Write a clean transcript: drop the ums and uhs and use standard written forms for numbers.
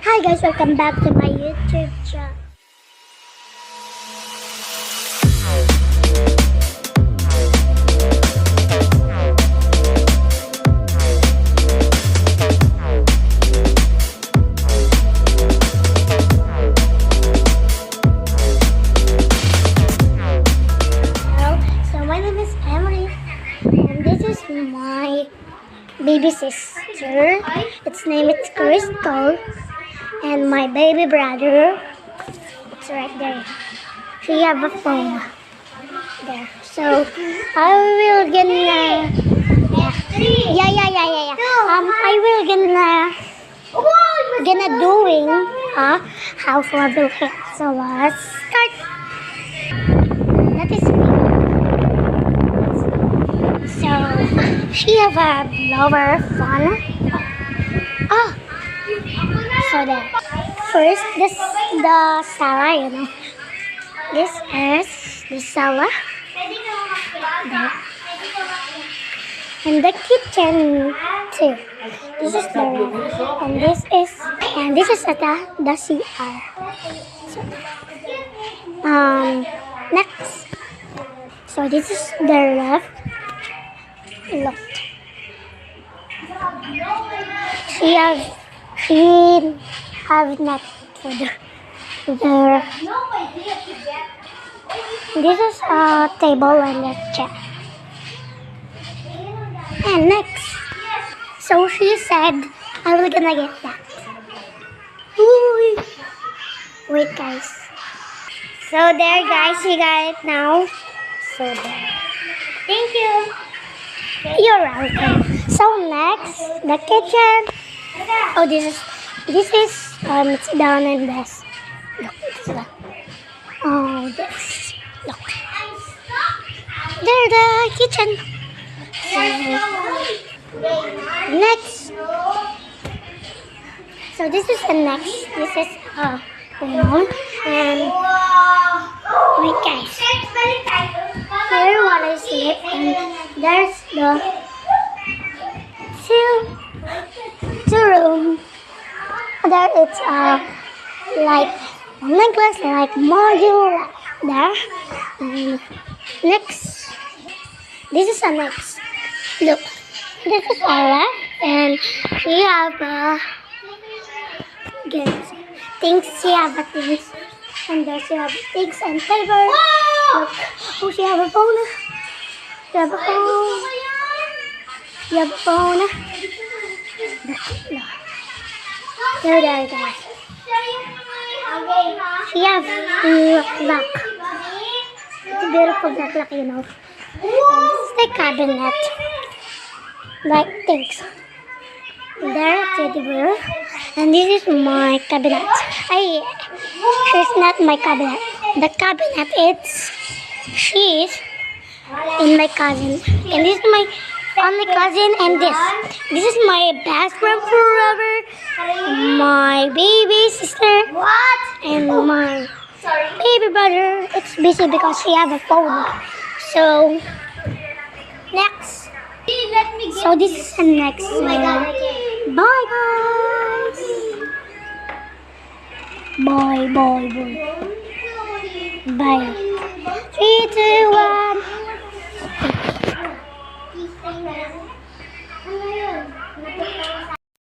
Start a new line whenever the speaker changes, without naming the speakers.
Hi guys, welcome back to my YouTube channel. So my name is Emily, and this is my baby sister. Its name is Crystal. And my baby brother, it's right there. She have a phone there. So I will gonna I will gonna doing how for the hit. So let's start. That is me. So she have a blower phone. Oh. So there. First, the sala, you know. This is the sala. There. And the kitchen too. This is the room. And this is the CR. So, next. So this is the left. She have not food there. This is a table and a chair. And next, so she said, I will gonna get that. Ooh. Wait guys. So there guys, you got it now. So there. Thank you. You're welcome. So next, the kitchen. Oh, this is it's down in this. Look, it's that. Oh, this. Look. There, the kitchen. Next. So this is the next. This is and wait guys. Here what I sleep, and there's the two room. There it's like necklace, like module there. And next, this is a next. Look, this is Ella, and she have things. She have a things, and there she have things and paper. Look, oh, she have a phone. She have a phone. She have a phone. There, guys. She has clock. It's a beautiful clock, you know. And this is the cabinet. Like things. There, teddy bear. And this is my cabinet. She's not my cabinet. The cabinet, she's in my cousin. And this is my only cousin, and this is my best friend forever, my baby sister, and my baby brother. It's busy because she have a phone. So next, so this is the next. Bye guys. Bye. 3, 2, 1.